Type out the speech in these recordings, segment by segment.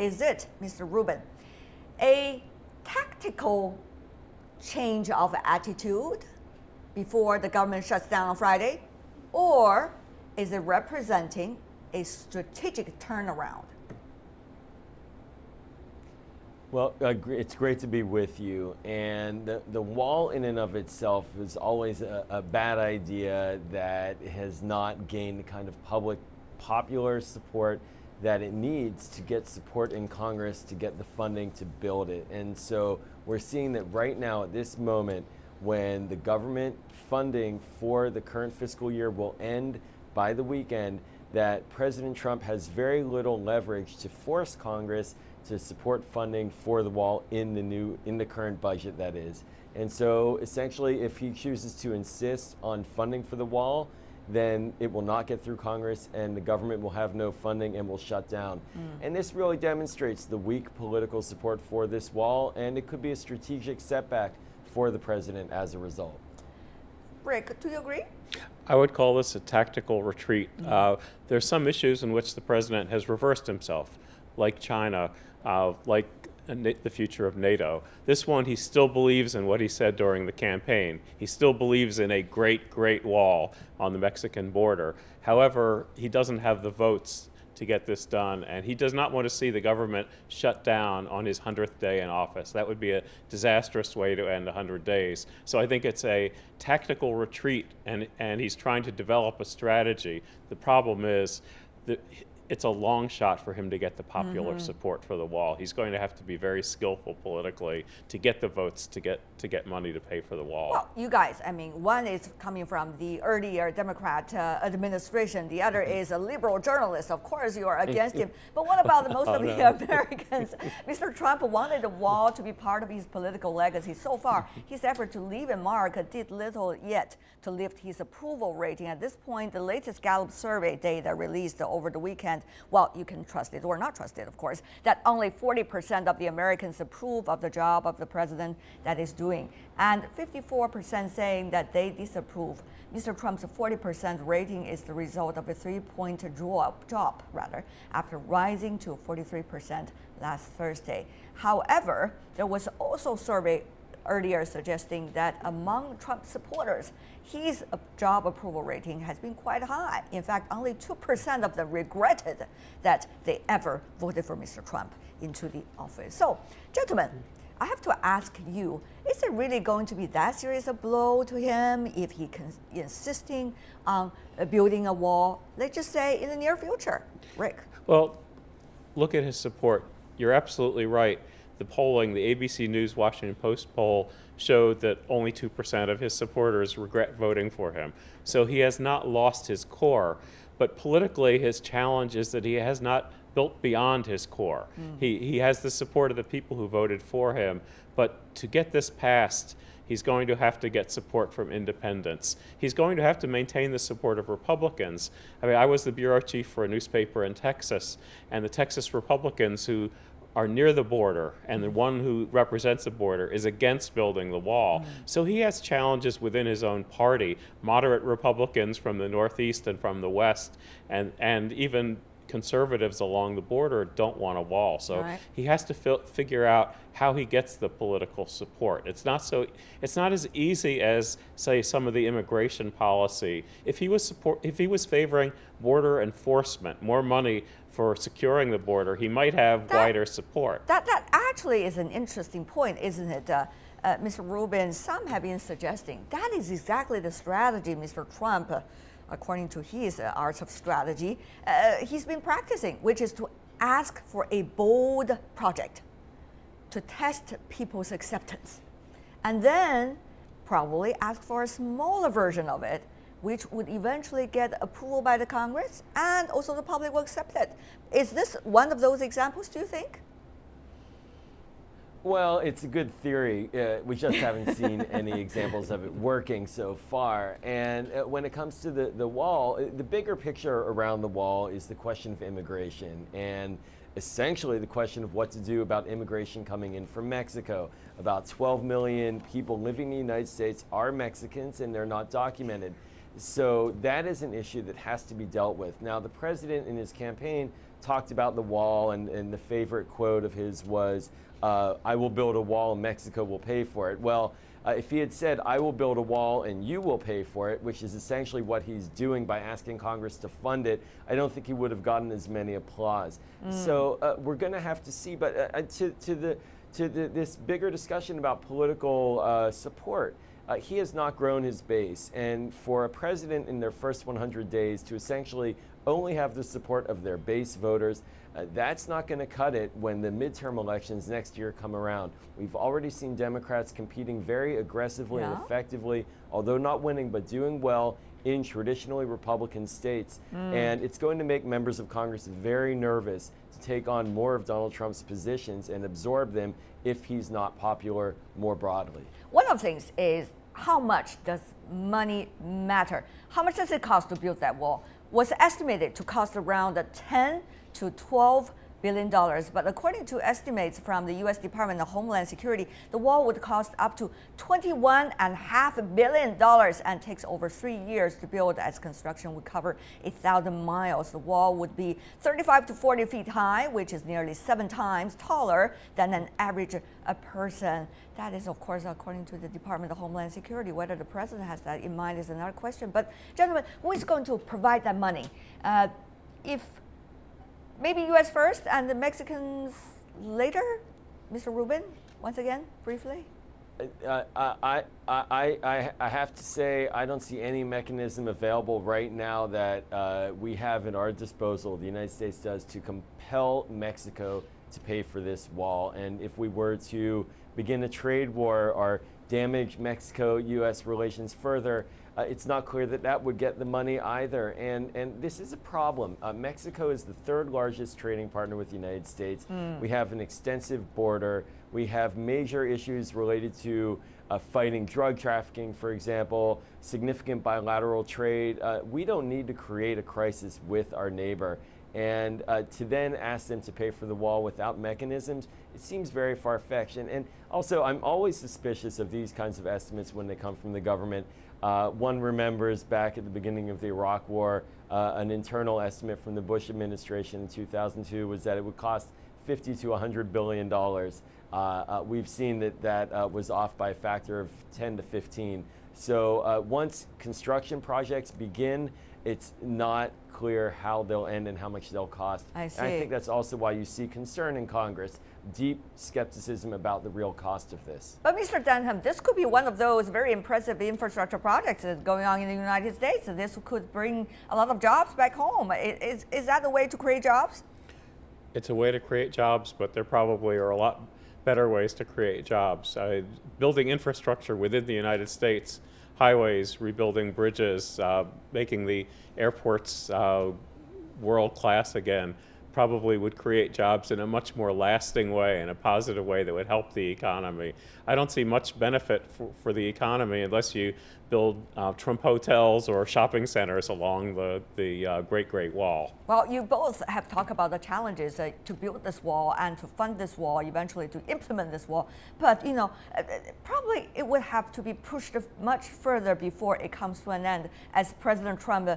Is it, Mr. Rubin, a tactical change of attitude before the government shuts down on Friday, or is it representing a strategic turnaround? Well, it's great to be with you. And the wall in and of itself is always a bad idea that has not gained the kind of popular support that it needs to get support in Congress to get the funding to build it. And so we're seeing that right now at this moment, when the government funding for the current fiscal year will end by the weekend, that President Trump has very little leverage to force Congress to support funding for the wall in the current budget, that is. And so essentially, if he chooses to insist on funding for the wall, then it will not get through Congress and the government will have no funding and will shut down. And this really demonstrates the weak political support for this wall, and it could be a strategic setback for the president as a result. Rick, do you agree? I would call this a tactical retreat. There's some issues in which the president has reversed himself, like China, like the future of NATO. This one, he still believes in what he said during the campaign. He still believes in a great, great wall on the Mexican border. However, he doesn't have the votes to get this done, and he does not want to see the government shut down on his 100th day in office. That would be a disastrous way to end 100 days. So I think it's a tactical retreat, and he's trying to develop a strategy. The problem is that it's a long shot for him to get the popular support for the wall. He's going to have to be very skillful politically to get the votes to get money to pay for the wall. Well, you guys, I mean, one is coming from the earlier Democrat administration. The other is a liberal journalist. Of course, you are against him. But what about most of the Americans? Mr. Trump wanted the wall to be part of his political legacy. So far, his effort to leave a mark did little yet to lift his approval rating. At this point, the latest Gallup survey data released over the weekend, well, you can trust it or not trust it, of course, that only 40% of the Americans approve of the job of the president that is doing, and 54% saying that they disapprove. Mr. Trump's 40% rating is the result of a 3-point drop, after rising to 43% last Thursday. However, there was also a survey earlier suggesting that among Trump supporters, his job approval rating has been quite high. In fact, only 2% of them regretted that they ever voted for Mr. Trump into the office. So, gentlemen, I have to ask you, is it really going to be that serious a blow to him if he insisting on building a wall, let's just say in the near future? Rick? Well, look at his support. You're absolutely right. The polling, the ABC News Washington Post poll, showed that only 2% of his supporters regret voting for him. So he has not lost his core, but politically his challenge is that he has not built beyond his core. He has the support of the people who voted for him, but to get this passed, he's going to have to get support from independents. He's going to have to maintain the support of Republicans. I mean, I was the bureau chief for a newspaper in Texas, and the Texas Republicans who are near the border, and the one who represents the border is against building the wall. So he has challenges within his own party, moderate Republicans from the Northeast and from the West, and even conservatives along the border don't want a wall. So he has to figure out how he gets the political support. It's not as easy as, say, some of the immigration policy. If he was favoring border enforcement, more money for securing the border, he might have wider support. That actually is an interesting point, isn't it, Mr. Rubin? Some have been suggesting that is exactly the strategy Mr. Trump, according to his art of strategy, he's been practicing, which is to ask for a bold project to test people's acceptance, and then probably ask for a smaller version of it, which would eventually get approval by the Congress, and also the public will accept it. Is this one of those examples, do you think? Well, it's a good theory. We just haven't seen any examples of it working so far. And when it comes to the wall, the bigger picture around the wall is the question of immigration, and essentially the question of what to do about immigration coming in from Mexico. About 12 million people living in the United States are Mexicans, and they're not documented. So that is an issue that has to be dealt with. Now, the president in his campaign talked about the wall, and the favorite quote of his was, I will build a wall and Mexico will pay for it. Well, if he had said, I will build a wall and you will pay for it, which is essentially what he's doing by asking Congress to fund it, I don't think he would have gotten as many applause. So we're going to have to see. But to this bigger discussion about political support, he has not grown his base. And for a president in their first 100 days to essentially only have the support of their base voters, that's not going to cut it when the midterm elections next year come around. We've already seen Democrats competing very aggressively and effectively, although not winning, but doing well in traditionally Republican states. And it's going to make members of Congress very nervous to take on more of Donald Trump's positions and absorb them if he's not popular more broadly. One of the things is, how much does money matter? How much does it cost to build that wall? Was estimated to cost around 10 to 12 billion dollars, but according to estimates from the U.S. Department of Homeland Security, the wall would cost up to $21.5 billion and takes over 3 years to build, as construction would cover 1,000 miles. The wall would be 35 to 40 feet high, which is nearly 7 times taller than an average person. That is, of course, according to the Department of Homeland Security. Whether the president has that in mind is another question. But gentlemen, who is going to provide that money? If maybe U.S. first and the Mexicans later? Mr. Rubin, once again, briefly. I have to say, I don't see any mechanism available right now that we have at our disposal, the United States does, to compel Mexico to pay for this wall. And if we were to begin a trade war or damage Mexico-U.S. relations further, it's not clear that that would get the money either. And this is a problem. Mexico is the third largest trading partner with the United States. We have an extensive border. We have major issues related to fighting drug trafficking, for example, significant bilateral trade. We don't need to create a crisis with our neighbor. And to then ask them to pay for the wall without mechanisms, it seems very far-fetched. And also, I'm always suspicious of these kinds of estimates when they come from the government. One remembers back at the beginning of the Iraq War, an internal estimate from the Bush administration in 2002 was that it would cost $50 to $100 billion. We've seen that was off by a factor of 10 to 15. So once construction projects begin, it's not clear how they'll end and how much they'll cost. I see. And I think that's also why you see concern in Congress, deep skepticism about the real cost of this. But Mr. Dunham, this could be one of those very impressive infrastructure projects that's going on in the United States. And this could bring a lot of jobs back home. Is that the way to create jobs? It's a way to create jobs, but there probably are a lot better ways to create jobs. Building infrastructure within the United States, highways, rebuilding bridges, making the airports world-class again, probably would create jobs in a much more lasting way, in a positive way that would help the economy. I don't see much benefit for the economy unless you build Trump hotels or shopping centers along the Great Wall. Well, you both have talked about the challenges to build this wall and to fund this wall, eventually to implement this wall. But, you know, probably it would have to be pushed much further before it comes to an end. As President Trump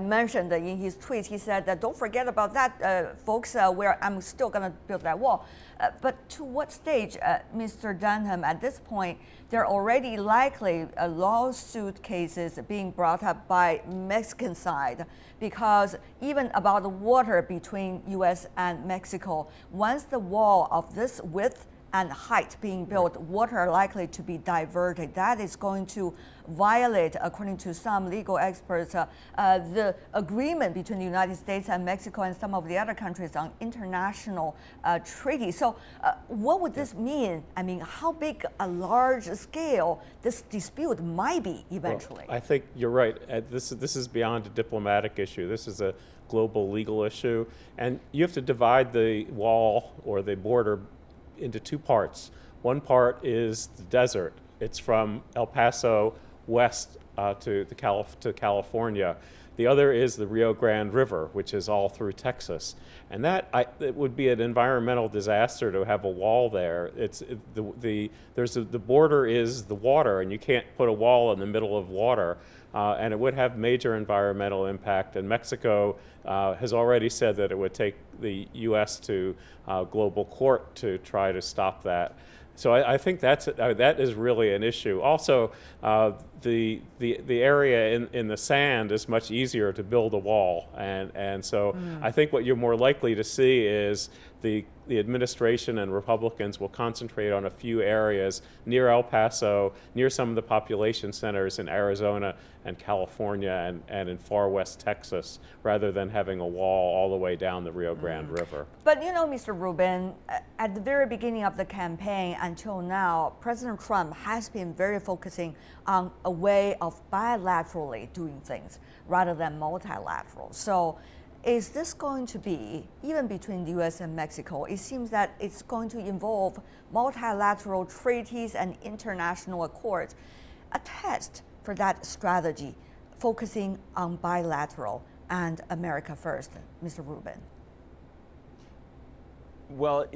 mentioned in his tweets, he said that don't forget about that, folks, where I'm still going to build that wall. But to what stage, Mr. Dunham, at this point, there are already likely lawsuit cases being brought up by Mexican side, because even about the water between U.S. and Mexico, once the wall of this width and height being built, water likely to be diverted. That is going to violate, according to some legal experts, the agreement between the United States and Mexico and some of the other countries on international treaties. So what would this mean? I mean, how big a large scale this dispute might be eventually? Well, I think you're right. This is beyond a diplomatic issue. This is a global legal issue. And you have to divide the wall or the border into two parts. One part is the desert. It's from El Paso west to California. The other is the Rio Grande River, which is all through Texas. And it would be an environmental disaster to have a wall there. The border is the water, and you can't put a wall in the middle of water. and it would have major environmental impact. And Mexico has already said that it would take the U.S. to global court to try to stop that. So I think that is really an issue. Also, the area in the sand is much easier to build a wall, and so I think what you're more likely to see is the administration and Republicans will concentrate on a few areas near El Paso, near some of the population centers in Arizona and California and in far west Texas, rather than having a wall all the way down the Rio Grande River. But you know, Mr. Rubin, at the very beginning of the campaign until now, President Trump has been very focusing on a way of bilaterally doing things rather than multilateral. So is this going to be, even between the U.S. and Mexico, it seems that it's going to involve multilateral treaties and international accords, a test for that strategy, focusing on bilateral and America first, Mr. Rubin? Well,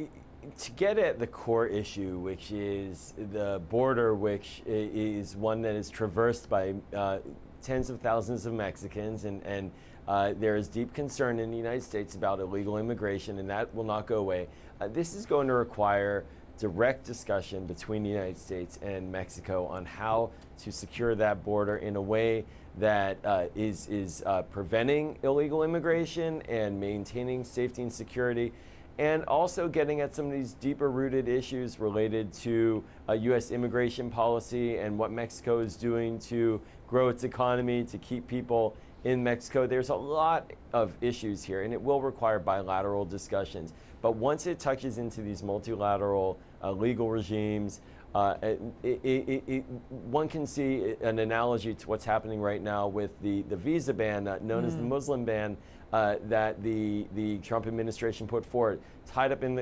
to get at the core issue, which is the border, which is one that is traversed by tens of thousands of Mexicans, and there is deep concern in the United States about illegal immigration, and that will not go away. This is going to require direct discussion between the United States and Mexico on how to secure that border in a way that is preventing illegal immigration and maintaining safety and security, and also getting at some of these deeper rooted issues related to U.S. immigration policy and what Mexico is doing to grow its economy, to keep people in Mexico. There's a lot of issues here, and it will require bilateral discussions. But once it touches into these multilateral legal regimes, one can see an analogy to what's happening right now with the visa ban, known as the Muslim ban, that the Trump administration put forward.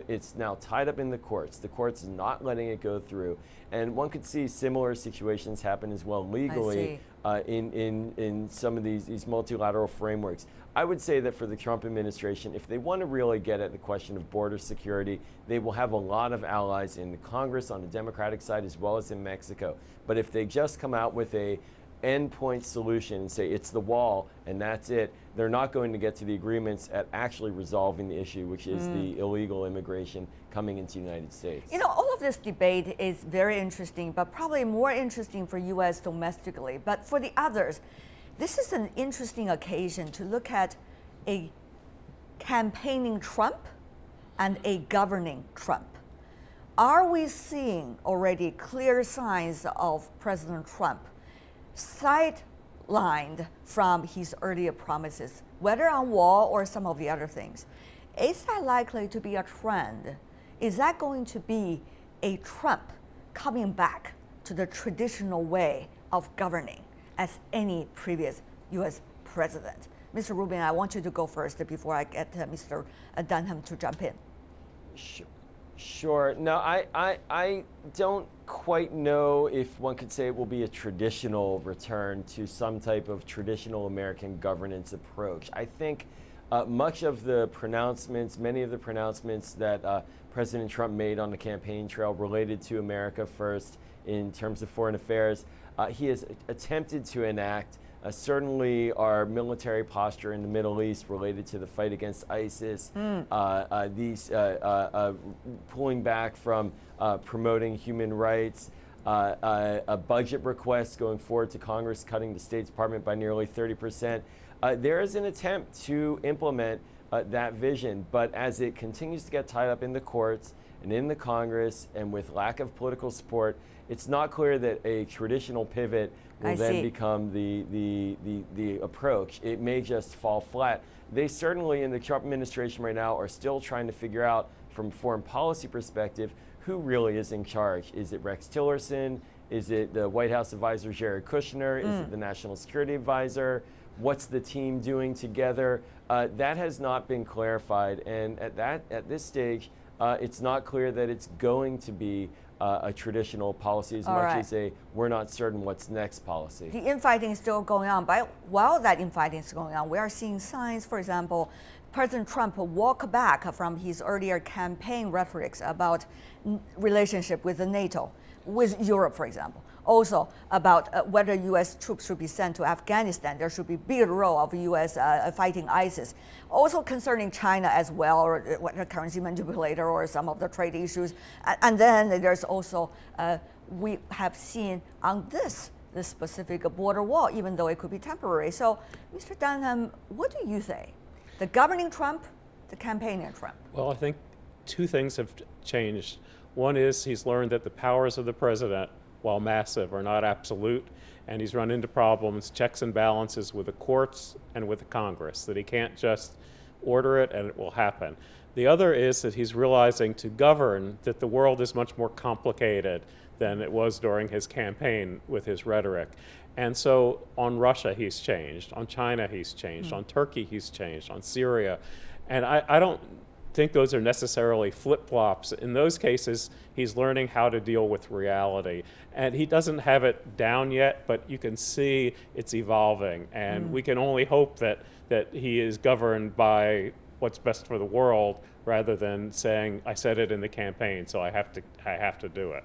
It's now tied up in the courts. The courts are not letting it go through. And one could see similar situations happen as well legally in some of these multilateral frameworks. I would say that for the Trump administration, if they want to really get at the question of border security, they will have a lot of allies in the Congress on the Democratic side as well as in Mexico. But if they just come out with a endpoint solution and say it's the wall and that's it, they're not going to get to the agreements at actually resolving the issue, which is the illegal immigration coming into the United States. You know, all of this debate is very interesting, but probably more interesting for U.S. domestically. But for the others, this is an interesting occasion to look at a campaigning Trump and a governing Trump. Are we seeing already clear signs of President Trump sidelined from his earlier promises, whether on wall or some of the other things? Is that likely to be a trend? Is that going to be a Trump coming back to the traditional way of governing as any previous U.S. president? Mr. Rubin, I want you to go first before I get Mr. Dunham to jump in. Sure. No, I don't quite know if one could say it will be a traditional return to some type of traditional American governance approach. I think much of the pronouncements, many of the pronouncements that President Trump made on the campaign trail related to America first in terms of foreign affairs, he has attempted to enact certainly our military posture in the Middle East related to the fight against ISIS, pulling back from promoting human rights, a budget request going forward to Congress, cutting the State Department by nearly 30%. There is an attempt to implement that vision, but as it continues to get tied up in the courts and in the Congress and with lack of political support, it's not clear that a traditional pivot will then become the approach. It may just fall flat. They certainly, in the Trump administration right now, are still trying to figure out, from a foreign policy perspective, who really is in charge. Is it Rex Tillerson? Is it the White House advisor Jared Kushner? Is it the National Security Advisor? What's the team doing together? That has not been clarified, and at this stage, it's not clear that it's going to be a traditional policy as much as a we're not certain what's next policy. The infighting is still going on, but while that infighting is going on, we are seeing signs, for example, President Trump walk back from his earlier campaign rhetorics about relationship with the NATO. with Europe, for example. Also about whether U.S. troops should be sent to Afghanistan. There should be bigger role of U.S. Fighting ISIS. Also concerning China as well, or whether currency manipulator or some of the trade issues. And then there's also, we have seen on this specific border wall, even though it could be temporary. So, Mr. Dunham, what do you think? The governing Trump, the campaigning Trump? Well, I think two things have changed. One is he's learned that the powers of the president, while massive, are not absolute, and he's run into problems, checks and balances with the courts and with the Congress, that he can't just order it and it will happen. The other is that he's realizing to govern that the world is much more complicated than it was during his campaign with his rhetoric. And so on Russia he's changed, on China he's changed, on Turkey he's changed, on Syria. And I don't think those are necessarily flip-flops. In those cases, he's learning how to deal with reality. And he doesn't have it down yet, but you can see it's evolving. And we can only hope that he is governed by what's best for the world rather than saying, I said it in the campaign, so I have to do it.